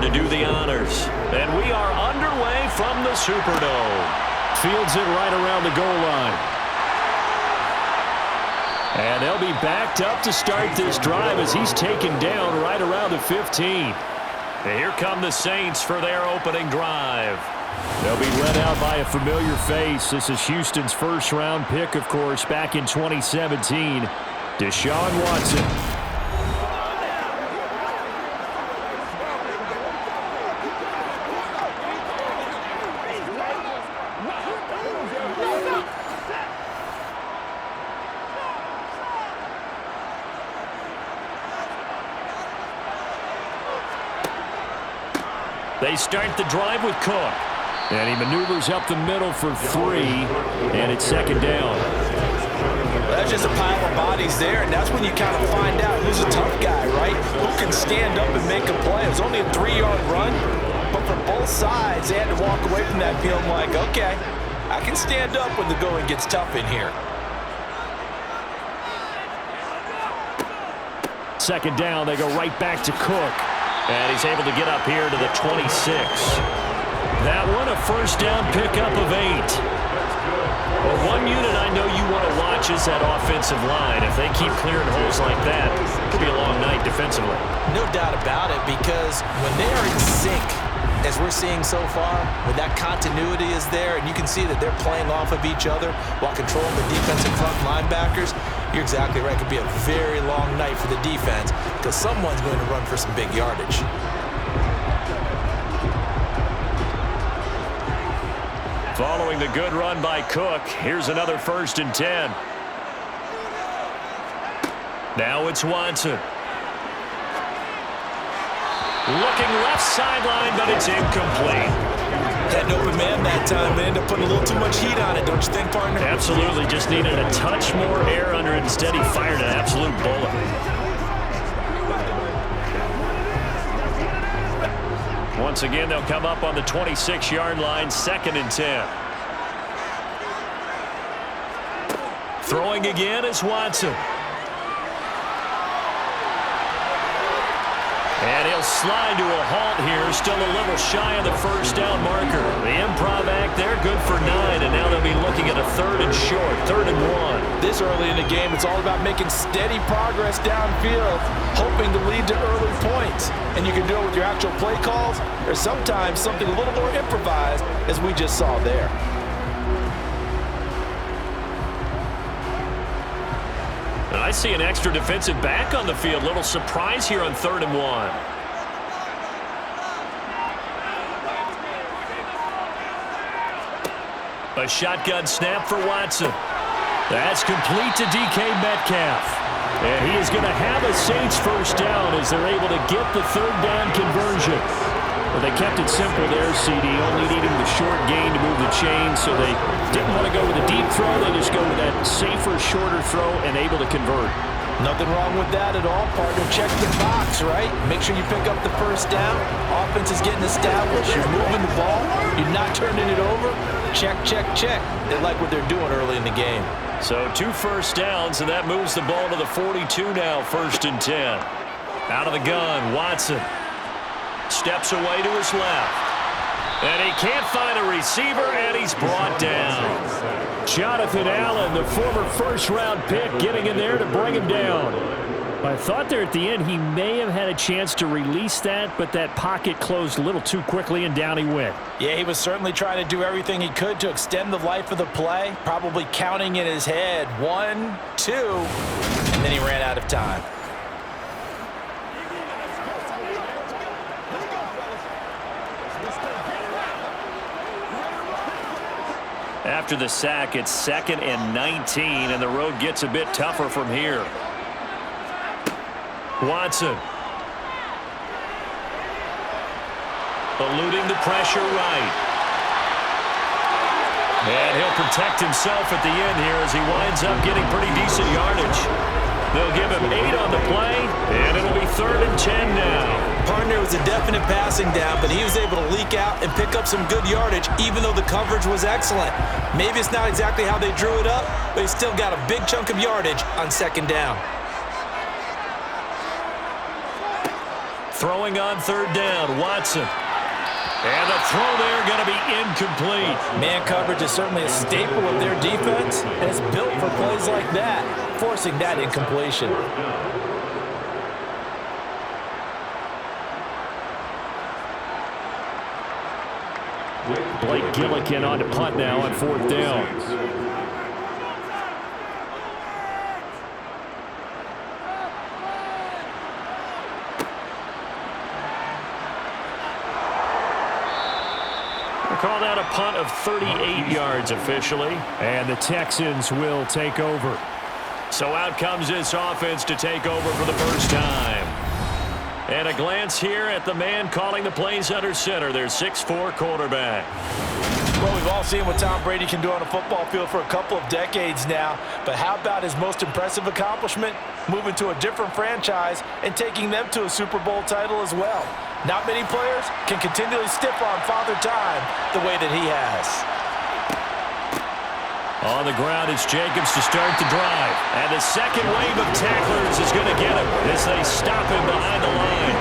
to do the honors. And we are underway from the Superdome. Fields it right around the goal line. And they'll be backed up to start this drive as he's taken down right around the 15. And here come the Saints for their opening drive. They'll be led out by a familiar face. This is Houston's first-round pick, of course, back in 2017, Deshaun Watson. They start the drive with Cook. And he maneuvers up the middle for 3, and it's second down. That's just a pile of bodies there, and that's when you kind of find out who's a tough guy, right? Who can stand up and make a play. It was only a 3-yard run, but for both sides, they had to walk away from that feeling like, okay, I can stand up when the going gets tough in here. Second down, they go right back to Cook. And he's able to get up here to the 26. That one, a first down pickup of 8. Well, one unit I know you want to watch is that offensive line. If they keep clearing holes like that, it could be a long night defensively. No doubt about it, because when they are in sync, as we're seeing so far, when that continuity is there and you can see that they're playing off of each other while controlling the defensive front linebackers, you're exactly right. It could be a very long night for the defense because someone's going to run for some big yardage. Following the good run by Cook, here's another 1st and 10. Now it's Watson. Looking left sideline, but it's incomplete. Had an open man that time, but ended up putting a little too much heat on it, don't you think, partner? Absolutely. Just needed a touch more air under it. Instead, he fired an absolute bullet. Once again, they'll come up on the 26-yard line, 2nd and 10. Throwing again is Watson. And he'll slide to a halt here, still a little shy of the first down marker. The improv act there, good for 9, and now they'll be looking at a 3rd and short, 3rd and 1. This early in the game, it's all about making steady progress downfield, hoping to lead to early points. And you can do it with your actual play calls, or sometimes something a little more improvised, as we just saw there. I see an extra defensive back on the field. Little surprise here on 3rd and 1. A shotgun snap for Watson. That's complete to DK Metcalf. And he is going to have a Saints first down as they're able to get the 3rd down conversion. Well, they kept it simple there, CD, only needing the short gain to move the chain, so they didn't want to go with a deep throw. They just go with that safer, shorter throw and able to convert. Nothing wrong with that at all, partner. Check the box, right? Make sure you pick up the first down. Offense is getting established. You're moving the ball. You're not turning it over. Check, check, check. They like what they're doing early in the game. So 2 first downs, and that moves the ball to the 42 now, 1st and 10. Out of the gun, Watson. Steps away to his left. And he can't find a receiver, and he's brought down. Jonathan Allen, the former first-round pick, getting in there to bring him down. I thought there at the end he may have had a chance to release that, but that pocket closed a little too quickly, and down he went. Yeah, he was certainly trying to do everything he could to extend the life of the play, probably counting in his head 1, 2, and then he ran out of time. After the sack, it's 2nd and 19, and the road gets a bit tougher from here. Watson. Eluding the pressure right. And he'll protect himself at the end here as he winds up getting pretty decent yardage. They'll give him 8 on the play, and it'll be 3rd and 10 now. Partner was a definite passing down, but he was able to leak out and pick up some good yardage, even though the coverage was excellent. Maybe it's not exactly how they drew it up, but he still got a big chunk of yardage on 2nd down. Throwing on third down, Watson. And the throw there going to be incomplete. Man coverage is certainly a staple of their defense, and it's built for plays like that, forcing that incompletion. Blake Gillikin on to punt now on fourth down. Called out a punt of 38 yards officially. And the Texans will take over. So out comes this offense to take over for the first time. And a glance here at the man calling the plays under center, their 6'4" quarterback. Well, we've all seen what Tom Brady can do on a football field for a couple of decades now. But how about his most impressive accomplishment? Moving to a different franchise and taking them to a Super Bowl title as well. Not many players can continually stiff on Father Time the way that he has. On the ground, it's Jacobs to start the drive. And the second wave of tacklers is going to get him as they stop him behind the line.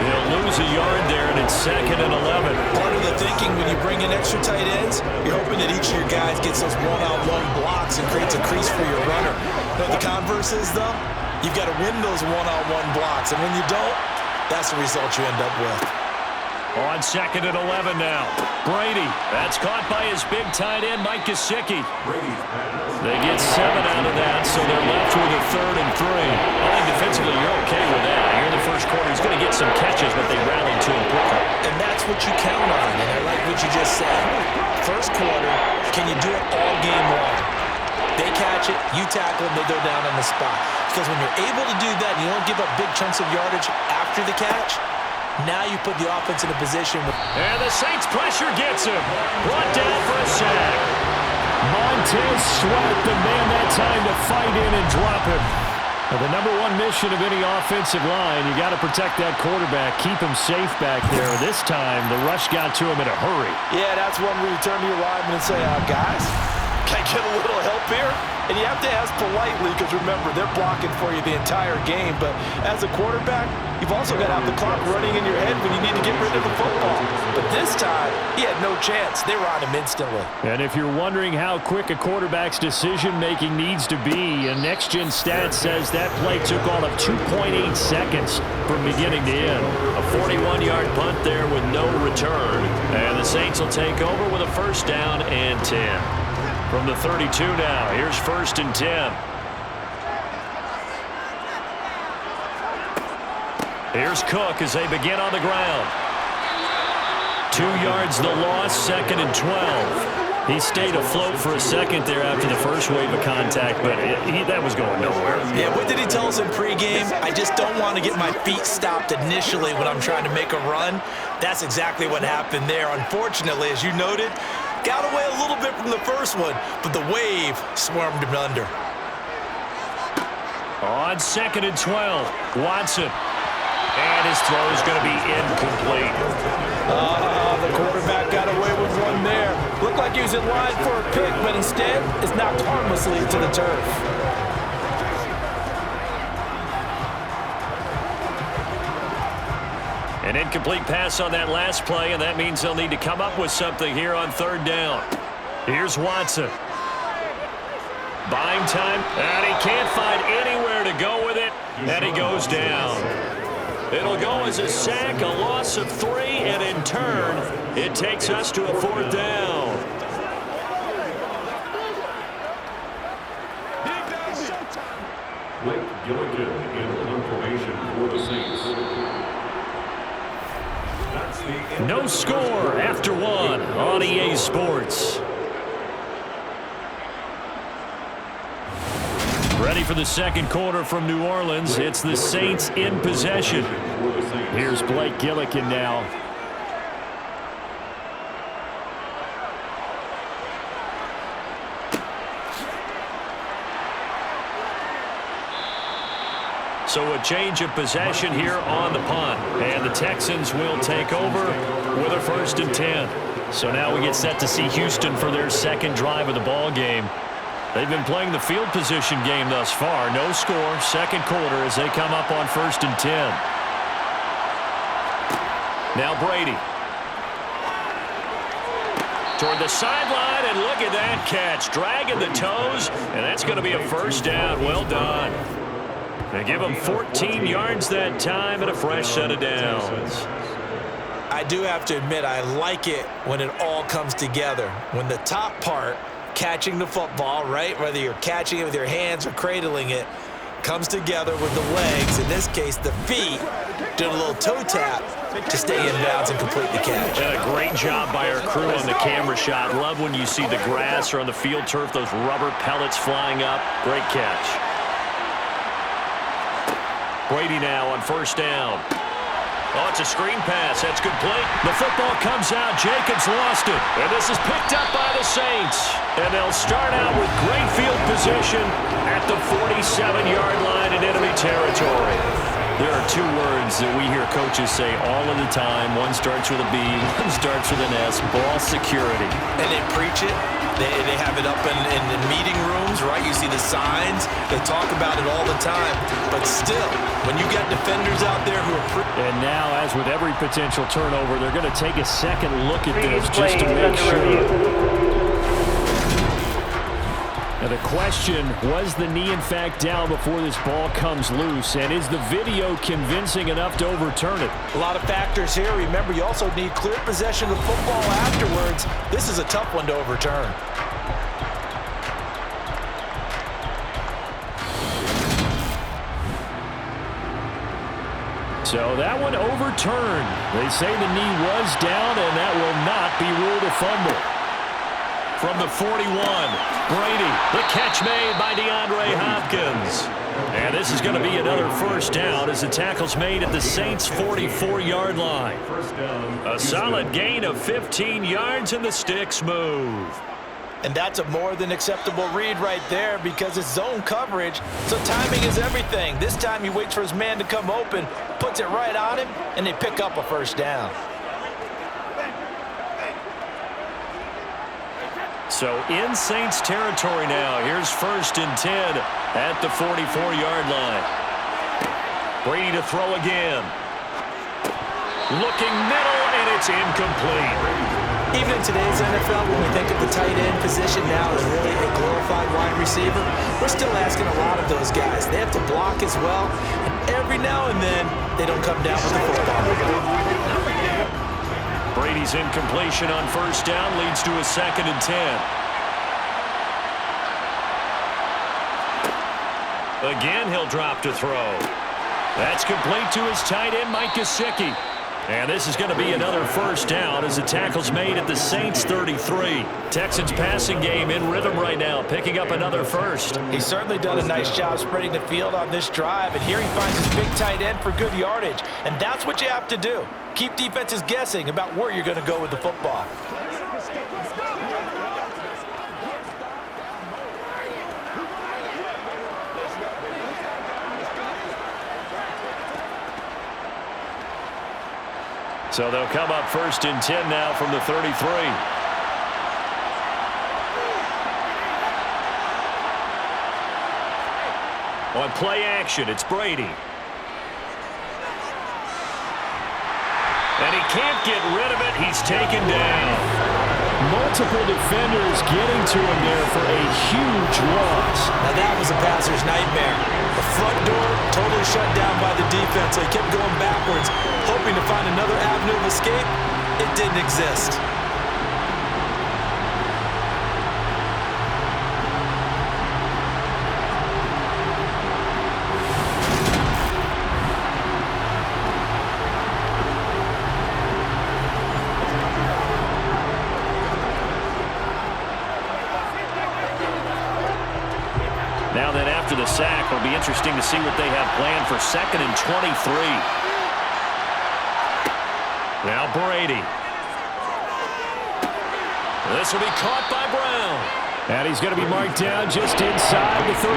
He'll lose a yard there, and it's 2nd and 11. Part of the thinking when you bring in extra tight ends, you're hoping that each of your guys gets those one-on-one blocks and creates a crease for your runner. But the converse is, though, you've got to win those one-on-one blocks. And when you don't, that's the result you end up with. On 2nd and 11 now. Brady. That's caught by his big tight end, Mike Gesicki. They get 7 out of that, so they're left with a 3rd and 3. I think defensively you're okay with that. Here in the first quarter, he's going to get some catches, but they rallied to him quickly. And that's what you count on, and I like what you just said. First quarter, can you do it all game long? They catch it, you tackle them, they go down on the spot. Because when you're able to do that and you don't give up big chunks of yardage after the catch, now you put the offense in a position. And the Saints pressure gets him. Brought down for a sack. Montez Sweat, the man that time to fight in and drop him. Now, the #1 mission of any offensive line, you got to protect that quarterback, keep him safe back there. This time, the rush got to him in a hurry. Yeah, that's one where you turn to your lineman and say, guys, can I get a little help here? And you have to ask politely because, remember, they're blocking for you the entire game. But as a quarterback, you've also got to have the clock running in your head when you need to get rid of the football. But this time, he had no chance. They were on him instantly. And if you're wondering how quick a quarterback's decision-making needs to be, a next-gen stat says that play took all of 2.8 seconds from beginning to end. A 41-yard punt there with no return. And the Saints will take over with a 1st down and 10. From the 32 now, here's 1st and 10. Here's Cook as they begin on the ground. 2 yards the loss, 2nd and 12. He stayed afloat for a second there after the first wave of contact, but that was going nowhere. Yeah, what did he tell us in pregame? I just don't want to get my feet stopped initially when I'm trying to make a run. That's exactly what happened there. Unfortunately, as you noted, got away a little bit from the first one, but the wave swarmed him under. On 2nd and 12, Watson. And his throw is going to be incomplete. The quarterback got away with one there. Looked like he was in line for a pick, but instead is knocked harmlessly to the turf. An incomplete pass on that last play, and that means they'll need to come up with something here on 3rd down. Here's Watson. Buying time, and he can't find anywhere to go with it, and he goes down. It'll go as a sack, a loss of 3, and in turn, it takes us to a 4th down. Blake Gillikin in punt formation for the Saints. No score after 1 on EA Sports. Ready for the second quarter from New Orleans. It's the Saints in possession. Here's Blake Gillikin now. So a change of possession here on the punt. And the Texans will take over with a 1st and 10. So now we get set to see Houston for their second drive of the ball game. They've been playing the field position game thus far. No score, second quarter as they come up on 1st and 10. Now Brady. Toward the sideline, and look at that catch. Dragging the toes, and that's going to be a first down. Well done. They give him 14 yards that time and a fresh set of downs. I do have to admit, I like it when it all comes together. When the top part, catching the football, right, whether you're catching it with your hands or cradling it, comes together with the legs, in this case the feet, doing a little toe tap to stay in bounds and complete the catch. And a great job by our crew on the camera shot. Love when you see the grass or on the field turf, those rubber pellets flying up. Great catch. Brady now on first down. Oh, it's a screen pass. That's complete. The football comes out. Jacobs lost it. And this is picked up by the Saints. And they'll start out with great field position at the 47-yard line in enemy territory. There are two words that we hear coaches say all of the time. One starts with a B, one starts with an S, ball security. And they preach it. They have it up in meeting rooms, right? You see the signs. They talk about it all the time. But still, when you got defenders out there who are... And now, as with every potential turnover, they're going to take a second look at this just to make sure. Now the question, was the knee in fact down before this ball comes loose? And is the video convincing enough to overturn it? A lot of factors here. Remember, you also need clear possession of football afterwards. This is a tough one to overturn. So that one overturned. They say the knee was down, and that will not be ruled a fumble. From the 41, Brady, the catch made by DeAndre Hopkins. And this is going to be another first down as the tackle's made at the Saints' 44-yard line. A solid gain of 15 yards, and the sticks move. And that's a more than acceptable read right there because it's zone coverage, so timing is everything. This time he waits for his man to come open, puts it right on him, and they pick up a first down. So in Saints territory now. Here's 1st and 10 at the 44-yard line. Brady to throw again. Looking middle, and it's incomplete. Even in today's NFL, when we think of the tight end position now as really a glorified wide receiver, we're still asking a lot of those guys. They have to block as well, and every now and then, they don't come down with the football. Brady's incompletion on first down leads to a 2nd and 10. Again, he'll drop to throw. That's complete to his tight end, Mike Gesicki. And this is going to be another first down as the tackle's made at the Saints' 33. Texans passing game in rhythm right now, picking up another first. He's certainly done a nice job spreading the field on this drive, and here he finds his big tight end for good yardage. And that's what you have to do. Keep defenses guessing about where you're going to go with the football. So they'll come up 1st and 10 now from the 33. On play action, it's Brady. And he can't get rid of it. He's taken down. Multiple defenders getting to him there for a huge loss. Now that was a passer's nightmare. The front door totally shut down by the defense. They kept going backwards, hoping to find another avenue of escape. It didn't exist. Now then, after the sack, it'll be interesting to see what they have planned for 2nd and 23. Now Brady. This will be caught by Brown. And he's going to be marked down just inside the 35.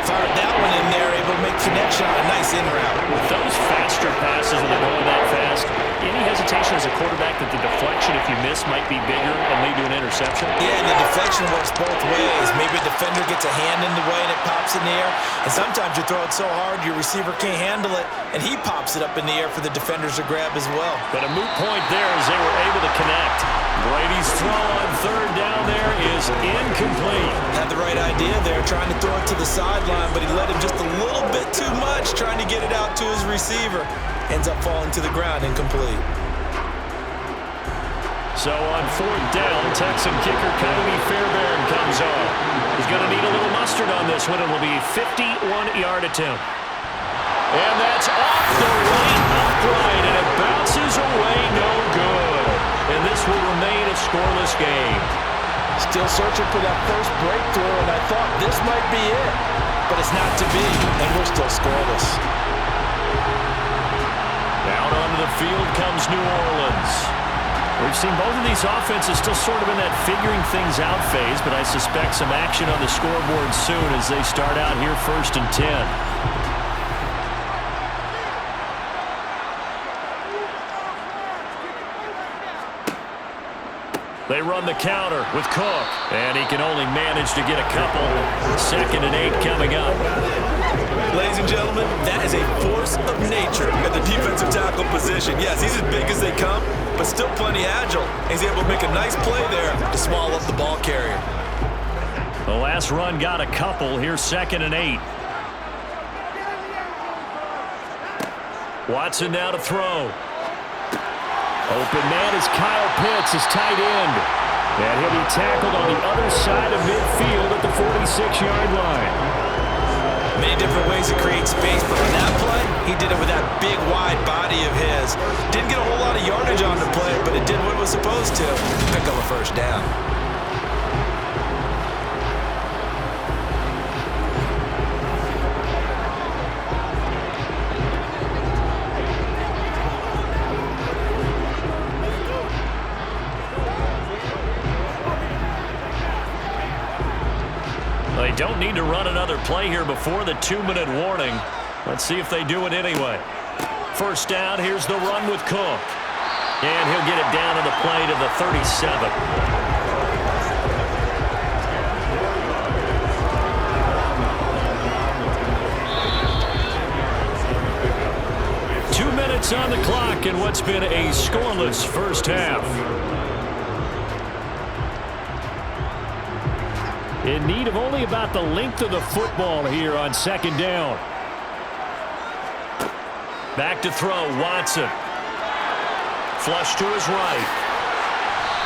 Fired that one in there, able to make connection on a nice in route. With those faster passes when they're going that fast, any hesitation expectation as a quarterback that the deflection, if you miss, might be bigger and lead to an interception? Yeah, and the deflection works both ways. Maybe a defender gets a hand in the way and it pops in the air, and sometimes you throw it so hard your receiver can't handle it, and he pops it up in the air for the defenders to grab as well. But a moot point there as they were able to connect. Brady's throw on third down there is incomplete. Had the right idea there, trying to throw it to the sideline, but he let him just a little bit too much, trying to get it out to his receiver. Ends up falling to the ground, incomplete. So on fourth down, Texan kicker Kylie Fairbairn comes on. He's going to need a little mustard on this one. It'll be a 51-yard attempt. And that's off the right upright, and it bounces away no good. And this will remain a scoreless game. Still searching for that first breakthrough, and I thought this might be it. But it's not to be, and we're still scoreless. Down onto the field comes New Orleans. We've seen both of these offenses still sort of in that figuring things out phase, but I suspect some action on the scoreboard soon as they start out here 1st and 10. They run the counter with Cook, and he can only manage to get a couple. 2nd and 8 coming up. Ladies and gentlemen, that is a force of nature at the defensive tackle position. Yes, he's as big as they come, but still plenty agile. He's able to make a nice play there to swallow up the ball carrier. The last run got a couple. Here's 2nd and 8. Watson now to throw. Open man is Kyle Pitts, his tight end. And he'll be tackled on the other side of midfield at the 46-yard line. Many different ways to create space, but on that play, he did it with that big, wide body of his. Didn't get a whole lot of yardage on the play, but it did what it was supposed to. Pick up a first down. They don't need to run another play here before the 2-minute warning. Let's see if they do it anyway. First down, here's the run with Cook. And he'll get it down to the play to the 37. 2 minutes on the clock in what's been a scoreless first half. In need of only about the length of the football here on 2nd down. Back to throw, Watson. Flush to his right.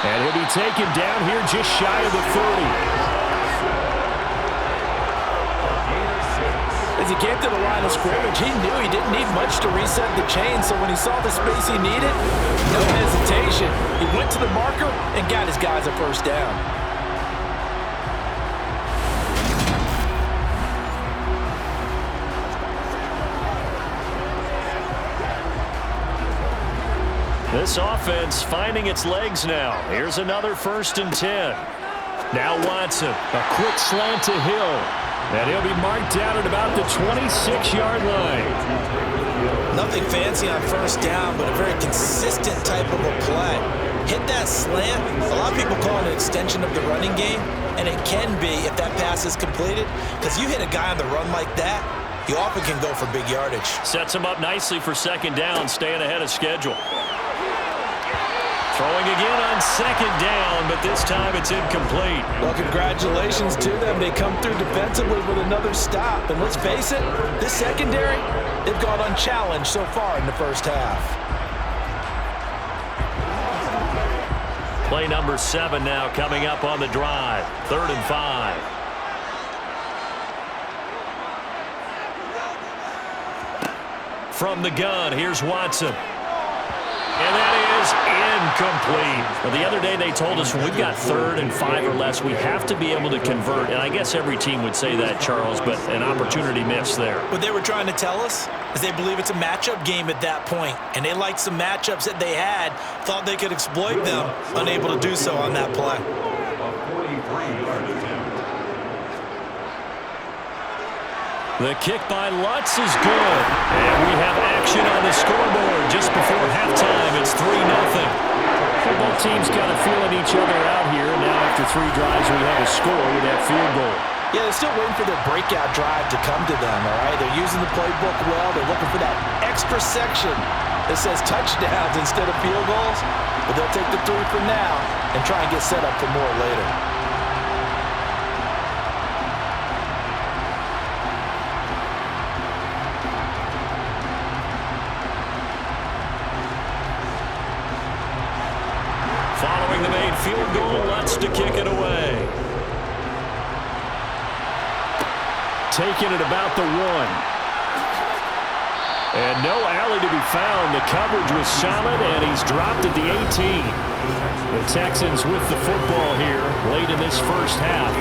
And he'll be taken down here just shy of the 30. As he came to the line of scrimmage, he knew he didn't need much to reset the chain, so when he saw the space he needed, no hesitation. He went to the marker and got his guys a first down. This offense finding its legs now. Here's another 1st and 10. Now Watson, a quick slant to Hill. And he'll be marked down at about the 26-yard line. Nothing fancy on first down, but a very consistent type of a play. Hit that slant. A lot of people call it an extension of the running game, and it can be if that pass is completed, because you hit a guy on the run like that, you often can go for big yardage. Sets him up nicely for 2nd down, staying ahead of schedule. Throwing again on 2nd down, but this time it's incomplete. Well, congratulations to them. They come through defensively with another stop. And let's face it, this secondary, they've gone unchallenged so far in the first half. Play number 7 now coming up on the drive. 3rd and 5. From the gun, here's Watson. And that is incomplete. Well, the other day they told us when we've got 3rd and 5 or less, we have to be able to convert. And I guess every team would say that, Charles, but an opportunity missed there. What they were trying to tell us is they believe it's a matchup game at that point. And they liked some matchups that they had, thought they could exploit them, unable to do so on that play. The kick by Lutz is good. And we have action on the scoreboard just before halftime. It's 3-0. teams kind of feeling each other out here. Now after 3 drives, we have a score with that field goal. Yeah, they're still waiting for their breakout drive to come to them, all right? They're using the playbook well. They're looking for that extra section that says touchdowns instead of field goals. But they'll take the 3 for now and try and get set up for more later. Following the made field goal, Lutz to kick it away. Taking it about the 1. And no alley to be found. The coverage was solid, and he's dropped at the 18. The Texans with the football here late in this first half.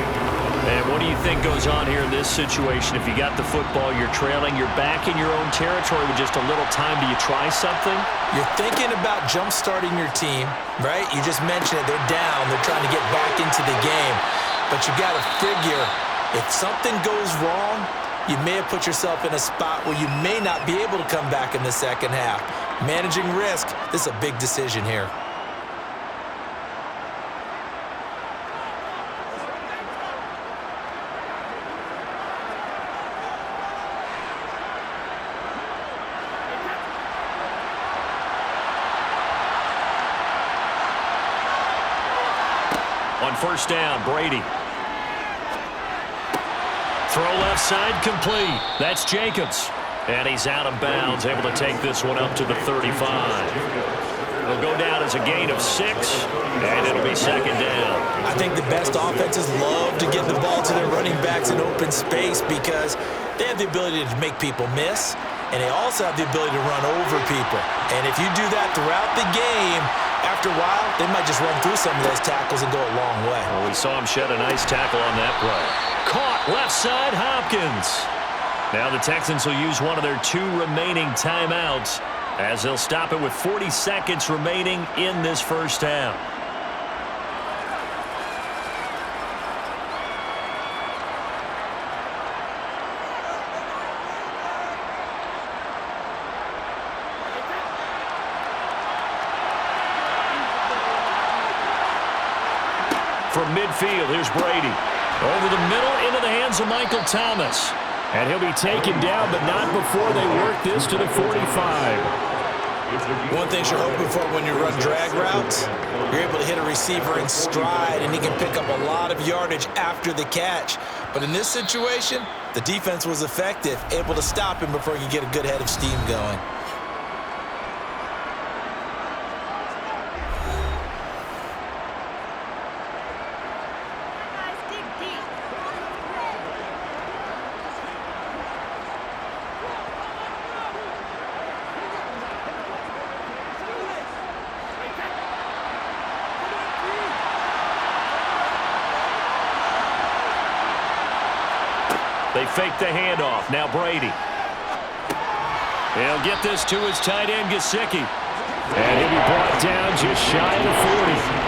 And what do you think goes on here in this situation? If you got the football, you're trailing, you're back in your own territory with just a little time. Do you try something? You're thinking about jump-starting your team, right? You just mentioned it. They're down. They're trying to get back into the game. But you got to figure, if something goes wrong, you may have put yourself in a spot where you may not be able to come back in the second half. Managing risk, this is a big decision here. On first down, Brady. Throw left side complete. That's Jacobs. And he's out of bounds, able to take this one up to the 35. It'll go down as a gain of 6, and it'll be second down. I think the best offenses love to get the ball to their running backs in open space because they have the ability to make people miss, and they also have the ability to run over people. And if you do that throughout the game, after a while, they might just run through some of those tackles and go a long way. Well, we saw him shed a nice tackle on that play. Caught left side, Hopkins. Now the Texans will use one of their 2 remaining timeouts as they'll stop it with 40 seconds remaining in this first half. From midfield, here's Brady. Over the middle, into the hands of Michael Thomas. And he'll be taken down, but not before they work this to the 45. One thing you're hoping for when you run drag routes, you're able to hit a receiver in stride, and he can pick up a lot of yardage after the catch. But in this situation, the defense was effective, able to stop him before he could get a good head of steam going. They fake the handoff. Now Brady. He'll get this to his tight end, Gesicki. And he'll be brought down just shy of the 40.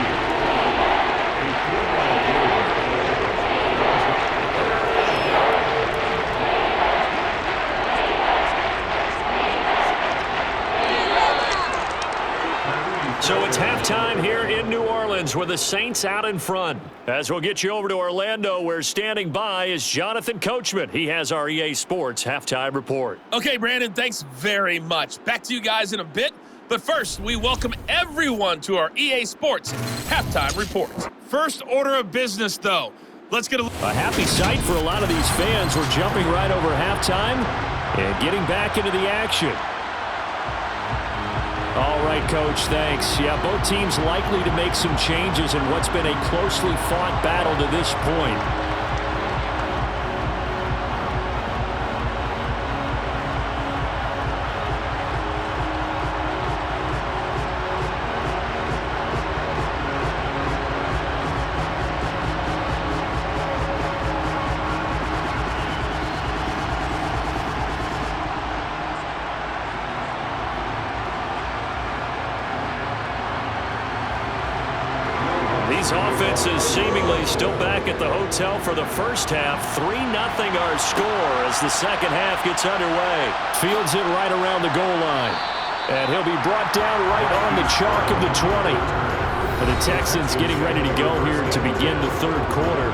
So it's halftime here in New Orleans with the Saints out in front. As we'll get you over to Orlando, where standing by is Jonathan Coachman. He has our EA Sports halftime report. Okay, Brandon, thanks very much. Back to you guys in a bit. But first, we welcome everyone to our EA Sports halftime report. First order of business, though. Let's get a happy sight for a lot of these fans. We're jumping right over halftime and getting back into the action. All right, Coach, thanks. Yeah, both teams likely to make some changes in what's been a closely fought battle to this point. These offenses seemingly still back at the hotel for the first half. 3-0 our score as the second half gets underway. Fields it right around the goal line. And he'll be brought down right on the chalk of the 20. The Texans getting ready to go here to begin the third quarter.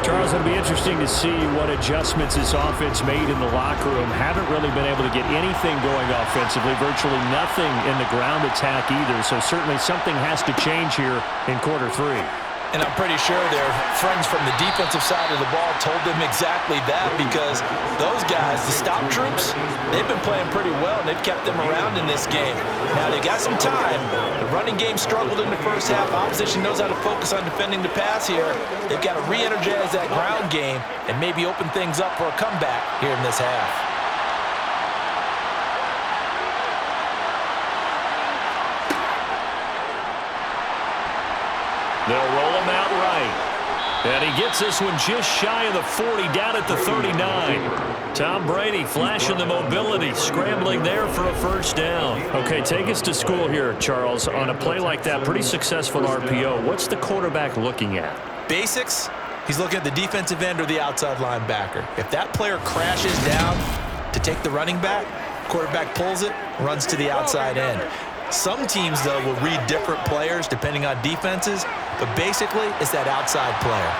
Charles, it'll be interesting to see what adjustments this offense made in the locker room. Haven't really been able to get anything going offensively, virtually nothing in the ground attack either. So certainly something has to change here in quarter three. And I'm pretty sure their friends from the defensive side of the ball told them exactly that, because those guys, the stop troops, they've been playing pretty well, and they've kept them around in this game. Now, they got some time. The running game struggled in the first half. Opposition knows how to focus on defending the pass here. They've got to re-energize that ground game and maybe open things up for a comeback here in this half. They'll roll him out right. And he gets this one just shy of the 40, down at the 39. Tom Brady flashing the mobility, scrambling there for a first down. Okay, take us to school here, Charles. On a play like that, pretty successful RPO. What's the quarterback looking at? Basics. He's looking at the defensive end or the outside linebacker. If that player crashes down to take the running back, quarterback pulls it, runs to the outside end. Some teams, though, will read different players depending on defenses, but basically it's that outside player.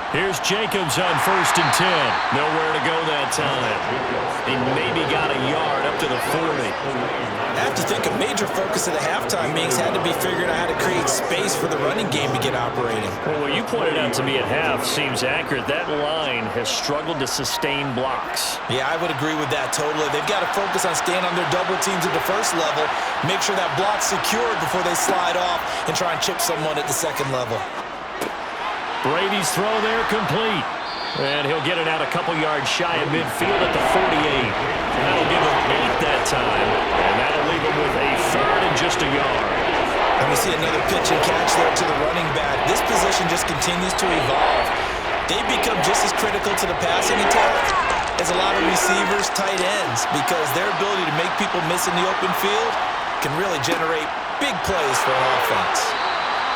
Here's Jacobs on 1st and 10. Nowhere to go that time. He maybe got a yard up to the 40. I have to think a major focus of the halftime meetings had to be figuring out how to create space for the running game to get operating. Well, what you pointed out to me at half seems accurate. That line has struggled to sustain blocks. Yeah, I would agree with that totally. They've got to focus on staying on their double teams at the first level, make sure that block's secured before they slide off and try and chip someone at the second level. Brady's throw there complete. And he'll get it out a couple yards shy of midfield at the 48. And that'll give him 8 that time. And that'll leave him with a 3rd and just a yard. And we see another pitch and catch there to the running back. This position just continues to evolve. They become just as critical to the passing attack as a lot of receivers, tight ends, because their ability to make people miss in the open field can really generate big plays for an offense.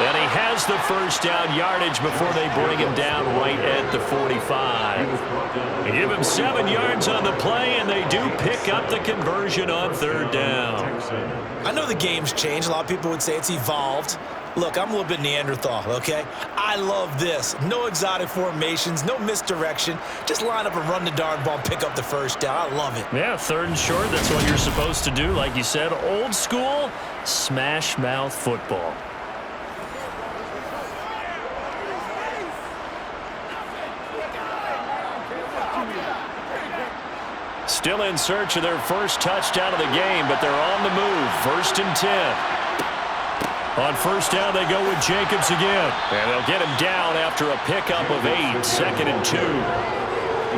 And he has the first down yardage before they bring him down right at the 45. They give him 7 yards on the play, and they do pick up the conversion on 3rd down. I know the game's changed. A lot of people would say it's evolved. Look, I'm a little bit Neanderthal, okay? I love this. No exotic formations, no misdirection. Just line up and run the darn ball and pick up the first down. I love it. Yeah, 3rd and short, that's what you're supposed to do. Like you said, old school, smash mouth football. Still in search of their first touchdown of the game, but they're on the move. 1st and 10. On 1st down, they go with Jacobs again. And they'll get him down after a pickup of 8. 2nd and 2.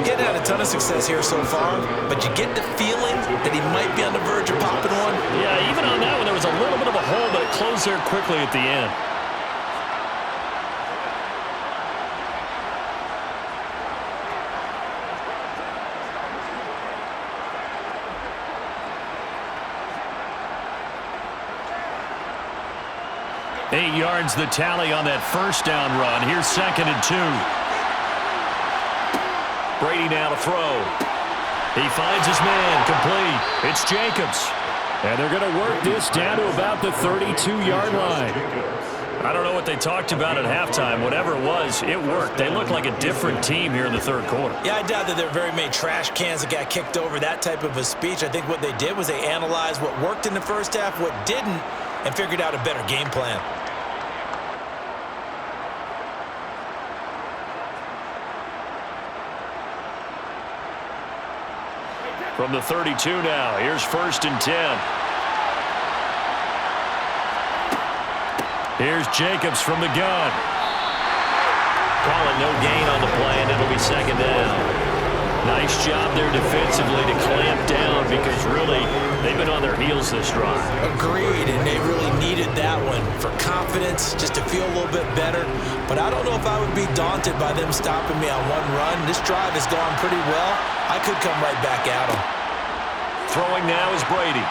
Getting had a ton of success here so far, but you get the feeling that he might be on the verge of popping one. Yeah, even on that one, there was a little bit of a hole, but it closed there quickly at the end. Eight yards the tally on that first down run. Here's 2nd and 2. Brady now to throw. He finds his man, complete. It's Jacobs. And they're going to work this down to about the 32-yard line. I don't know what they talked about at halftime. Whatever it was, it worked. They look like a different team here in the 3rd quarter. Yeah, I doubt that there are very many trash cans that got kicked over, that type of a speech. I think what they did was they analyzed what worked in the first half, what didn't, and figured out a better game plan. From the 32 now, here's 1st and 10. Here's Jacobs from the gun. Calling no gain on the play, and it'll be 2nd down. Nice job there defensively to clamp down, because really, they've been on their heels this drive. Agreed, and they really needed that one for confidence, just to feel a little bit better. But I don't know if I would be daunted by them stopping me on one run. This drive has gone pretty well. I could come right back at them. Throwing now is Brady.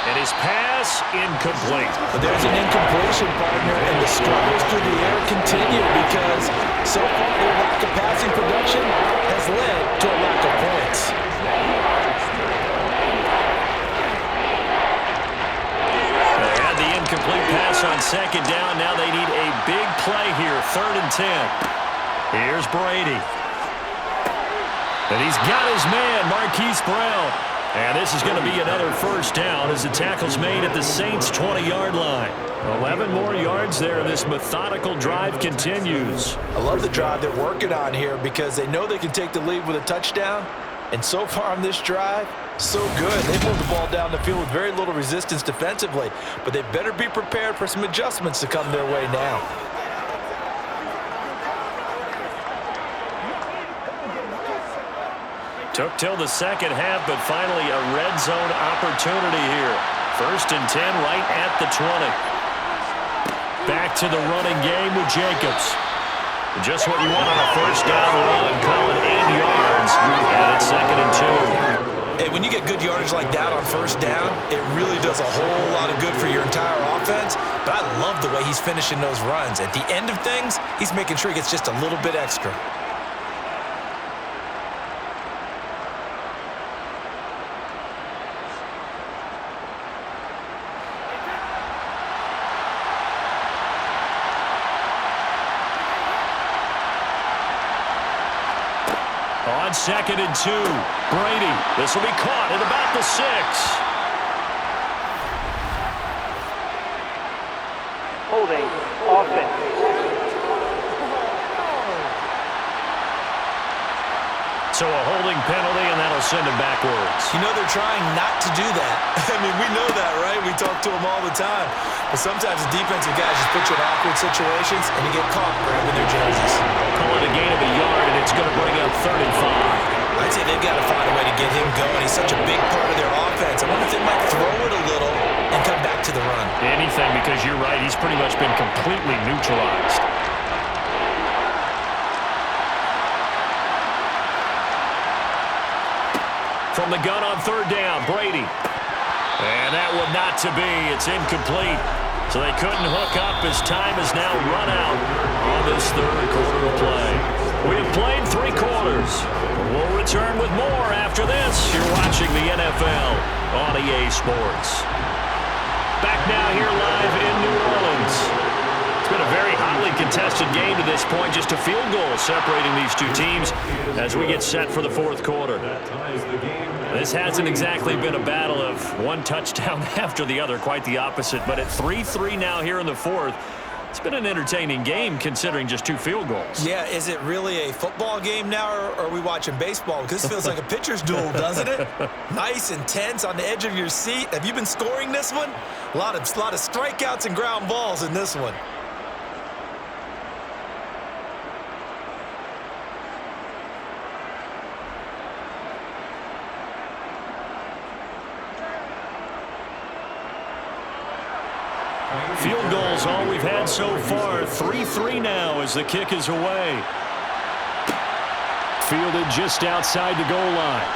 And his pass incomplete. But there's an incompletion, partner, and the struggles through the air continue, because so far their lack of passing production has led to a lack of points. second down. Now they need a big play here. 3rd and 10. Here's Brady. And he's got his man, Marquise Brown. And this is going to be another first down as the tackle's made at the Saints' 20-yard line. 11 more yards there. This methodical drive continues. I love the drive they're working on here because they know they can take the lead with a touchdown. And so far on this drive, so good. They moved the ball down the field with very little resistance defensively. But they better be prepared for some adjustments to come their way now. Took till the second half, but finally a red zone opportunity here. 1st and 10 right at the 20. Back to the running game with Jacobs. Just what you want on a first down run. Call it 8 yards. And it's 2nd and 2. Hey, when you get good yardage like that on first down, it really does a whole lot of good for your entire offense. But I love the way he's finishing those runs. At the end of things, he's making sure he gets just a little bit extra. On 2nd and 2, Brady. This will be caught at about the 6. Holding offense. So a holding penalty, and that'll send him backwards. You know they're trying not to do that. I mean, we know that, right? We talk to them all the time. But sometimes the defensive guys just put you in awkward situations, and you get caught grabbing their jerseys. Call it a gain of a yard, and it's going to bring up 3rd and 5. I'd say they've got to find a way to get him going. He's such a big part of their offense. I wonder if they might throw it a little and come back to the run. Anything, because you're right. He's pretty much been completely neutralized. From the gun on 3rd down, Brady. And that one not to be. It's incomplete. So they couldn't hook up as time has now run out on this 3rd quarter of play. We have played 3 quarters. We'll return with more after this. You're watching the NFL on EA Sports. Back now here live in New Orleans. It's been a very hotly contested game to this point. Just a field goal separating these two teams as we get set for the 4th quarter. This hasn't exactly been a battle of one touchdown after the other, quite the opposite. But at 3-3 now here in the 4th, it's been an entertaining game considering just 2 field goals. Yeah, is it really a football game now, or are we watching baseball? Because this feels like a pitcher's duel, doesn't it? Nice and tense on the edge of your seat. Have you been scoring this one? A lot of strikeouts and ground balls in this one. Field goals all we've had so far. 3-3 now as the kick is away. Fielded just outside the goal line.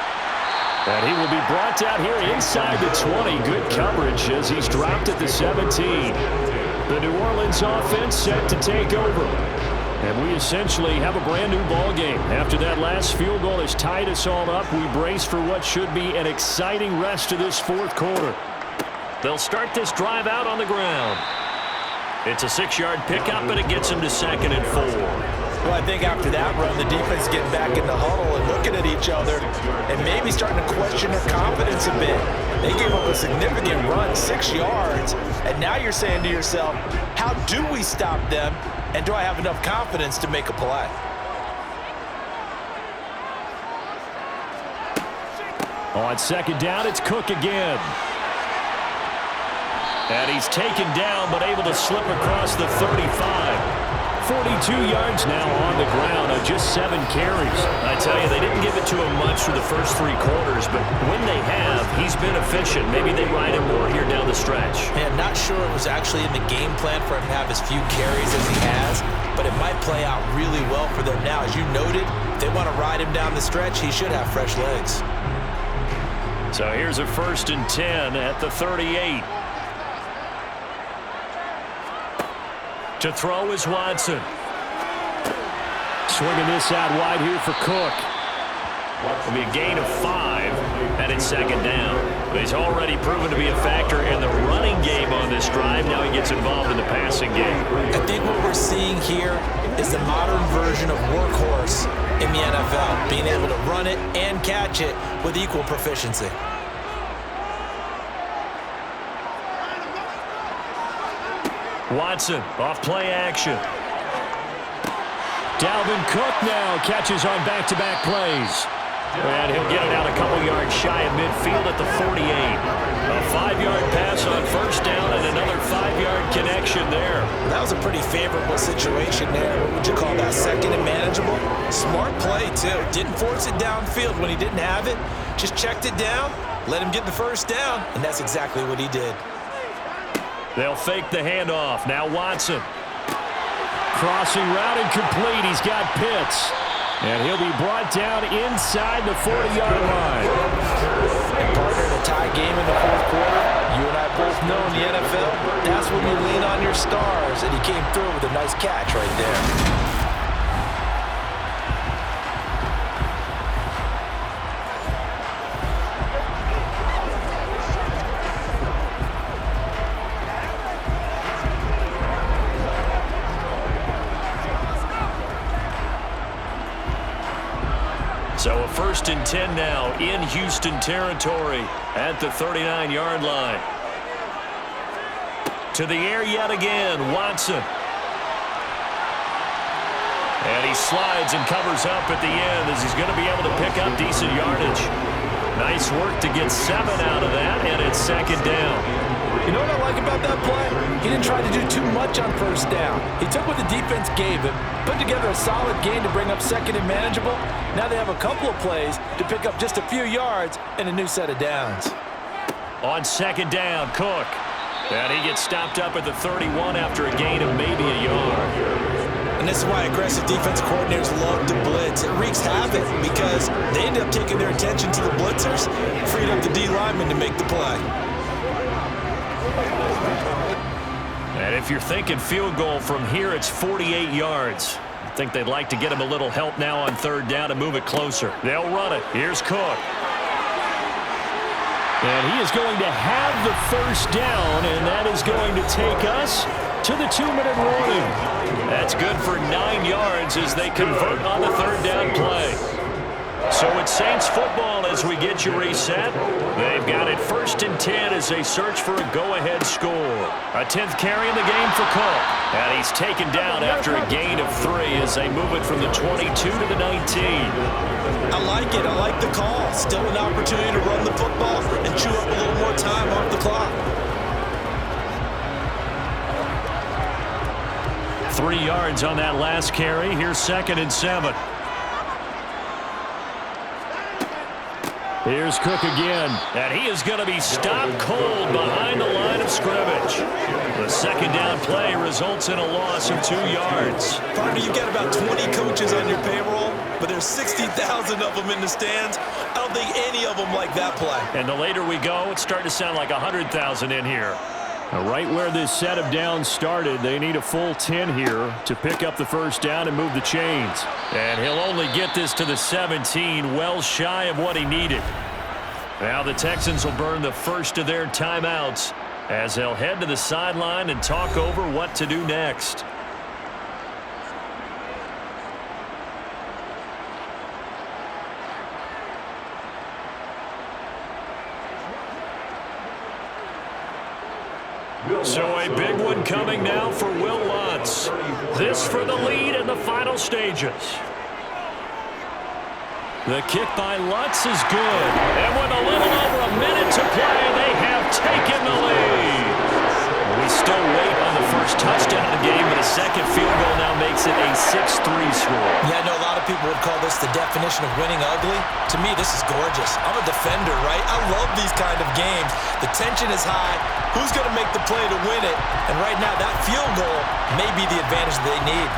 And he will be brought down here inside the 20. Good coverage as he's dropped at the 17. The New Orleans offense set to take over. And we essentially have a brand new ball game. After that last field goal has tied us all up, we brace for what should be an exciting rest of this 4th quarter. They'll start this drive out on the ground. It's a 6-yard pickup, but it gets him to 2nd and 4. Well, I think after that run, the defense is getting back in the huddle and looking at each other and maybe starting to question their confidence a bit. They gave up a significant run, 6 yards, and now you're saying to yourself, how do we stop them, and do I have enough confidence to make a play? On 2nd down, it's Cook again. And he's taken down, but able to slip across the 35. 42 yards now on the ground on just 7 carries. I tell you, they didn't give it to him much through the first 3 quarters, but when they have, he's been efficient. Maybe they ride him more here down the stretch. Man, not sure it was actually in the game plan for him to have as few carries as he has, but it might play out really well for them now. As you noted, if they want to ride him down the stretch, he should have fresh legs. So here's a 1st and 10 at the 38. To throw is Watson. Swinging this out wide here for Cook. It'll be a gain of 5, and it's 2nd down. He's already proven to be a factor in the running game on this drive. Now he gets involved in the passing game. I think what we're seeing here is the modern version of workhorse in the NFL, being able to run it and catch it with equal proficiency. Watson off play action. Dalvin Cook now catches on back-to-back plays. And he'll get it out a couple yards shy of midfield at the 48. A 5-yard pass on first down and another 5-yard connection there. That was a pretty favorable situation there. What would you call that? Second and manageable? Smart play, too. Didn't force it downfield when he didn't have it. Just checked it down, let him get the first down, and that's exactly what he did. They'll fake the handoff. Now Watson. Crossing route incomplete. He's got Pitts. And he'll be brought down inside the 40-yard line. And partner, in a tie game in the fourth quarter, you and I both know in the NFL, that's when you lean on your stars, and he came through with a nice catch right there. So a 1st and 10 now in Houston territory at the 39-yard line. To the air yet again, Watson. And he slides and covers up at the end as he's going to be able to pick up decent yardage. Nice work to get 7 out of that, and it's 2nd down. You know what I like about that play? He didn't try to do too much on first down. He took what the defense gave him, put together a solid game to bring up 2nd and manageable. Now they have a couple of plays to pick up just a few yards and a new set of downs. On 2nd down, Cook. And he gets stopped up at the 31 after a gain of maybe a yard. And this is why aggressive defense coordinators love to blitz. It wreaks havoc because they end up taking their attention to the blitzers, freed up the D lineman to make the play. And if you're thinking field goal from here, it's 48 yards. I think they'd like to get him a little help now on 3rd down to move it closer. They'll run it. Here's Cook. And he is going to have the 1st down, and that is going to take us to the 2-minute warning. That's good for 9 yards as they convert on the 3rd down play. So it's Saints football as we get you reset. They've got it 1st and 10 as they search for a go-ahead score. A 10th carry in the game for Cook. And he's taken down after a gain of 3 as they move it from the 22 to the 19. I like it. I like the call. Still an opportunity to run the football and chew up a little more time off the clock. 3 yards on that last carry. Here's 2nd and 7. Here's Cook again, and he is going to be stopped cold behind the line of scrimmage. The 2nd down play results in a loss of 2 yards. Partner, you've got about 20 coaches on your payroll, but there's 60,000 of them in the stands. I don't think any of them like that play. And the later we go, it's starting to sound like 100,000 in here. Right where this set of downs started, they need a full 10 here to pick up the 1st down and move the chains. And he'll only get this to the 17, well shy of what he needed. Now the Texans will burn the first of their timeouts as they'll head to the sideline and talk over what to do next. So a big one coming now for Will Lutz. This for the lead in the final stages. The kick by Lutz is good. And with a little over a minute to play, they have taken the lead. We still wait on the first touchdown of the game, but a 2nd field goal now makes it a 6-3 score. Yeah, I know a lot of people would call this the definition of winning ugly. To me, this is gorgeous. I'm a defender, right? I love these kind of games. The tension is high. Who's going to make the play to win it? And right now, that field goal may be the advantage they need.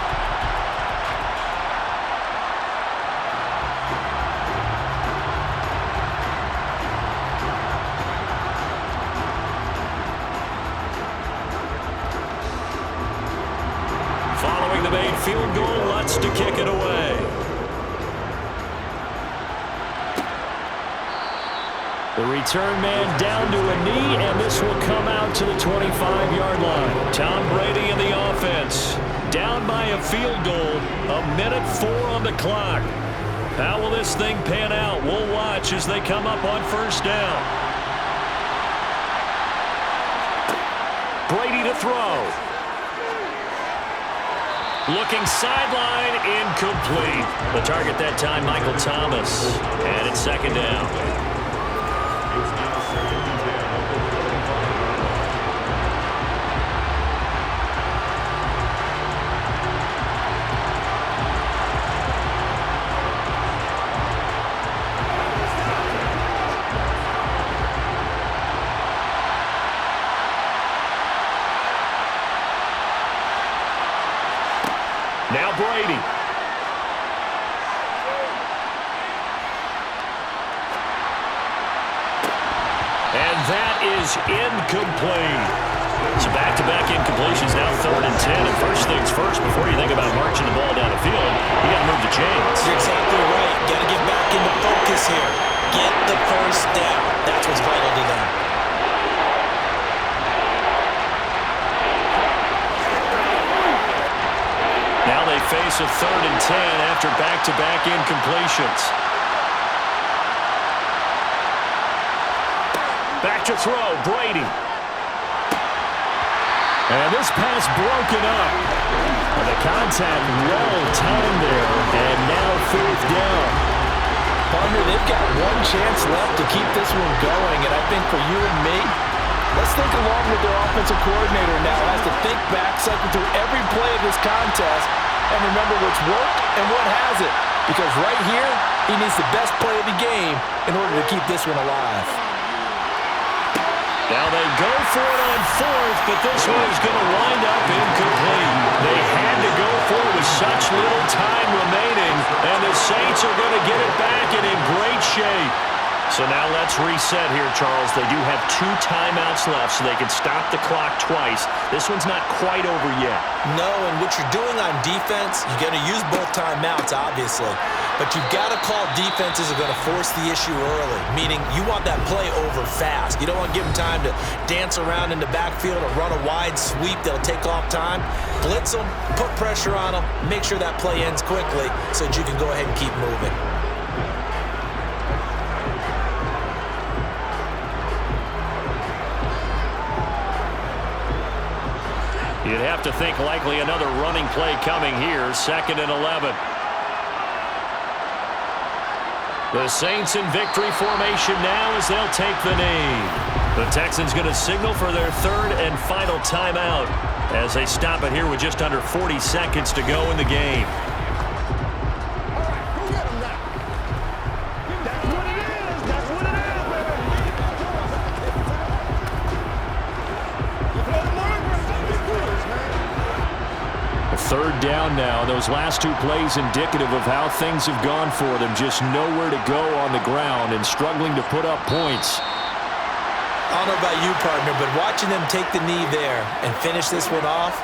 Following the made field goal, Lutz to kick it away. The return man down to a knee, and this will come out to the 25-yard line. Tom Brady in the offense. Down by a field goal. 1:04 on the clock. How will this thing pan out? We'll watch as they come up on first down. Brady to throw. Looking sideline, incomplete. The target that time, Michael Thomas. And it's second down. It's now second and 10 on the Now Brady. And that is incomplete. So back-to-back incompletions, now 3rd and 10. And first things first, before you think about marching the ball down the field, you got to move the chains. You're exactly right. Got to get back into focus here. Get the first down. That's what's vital to them. Now they face a 3rd and 10 after back-to-back incompletions. Back to throw, Brady. And this pass broken up. And the contact well timed there, and now 4th down. Partner, they've got one chance left to keep this one going, and I think for you and me, let's think along with their offensive coordinator now as to think back, cycle through every play of this contest, and remember what's worked and what hasn't. Because right here, he needs the best play of the game in order to keep this one alive. Now they go for it on 4th, but this one is going to wind up incomplete. They had to go for it with such little time remaining, and the Saints are going to get it back and in great shape. So now let's reset here, Charles. They do have 2 timeouts left, so they can stop the clock twice. This one's not quite over yet. No, and what you're doing on defense, you're going to use both timeouts, obviously. But you've got to call defenses are going to force the issue early, meaning you want that play over fast. You don't want to give them time to dance around in the backfield or run a wide sweep that'll take off time. Blitz them, put pressure on them, make sure that play ends quickly so that you can go ahead and keep moving. You'd have to think likely another running play coming here, 2nd and 11. The Saints in victory formation now as they'll take the knee. The Texans going to signal for their 3rd and final timeout as they stop it here with just under 40 seconds to go in the game. Third down now. Those last 2 plays indicative of how things have gone for them. Just nowhere to go on the ground and struggling to put up points. I don't know about you, partner, but watching them take the knee there and finish this one off,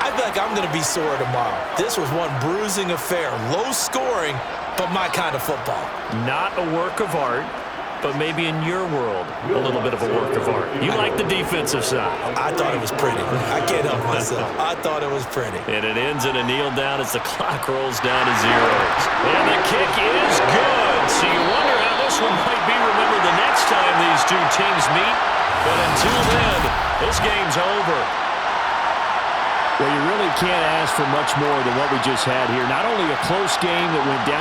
I feel like I'm going to be sore tomorrow. This was one bruising affair. Low scoring, but my kind of football. Not a work of art, but maybe in your world, a little bit of a work of art. You like the defensive side. I thought it was pretty. I can't help myself. I thought it was pretty. And it ends in a kneel down as the clock rolls down to 0. And the kick is good. So you wonder how this one might be remembered the next time these 2 teams meet. But until then, this game's over. Well, you really can't ask for much more than what we just had here. Not only a close game that went down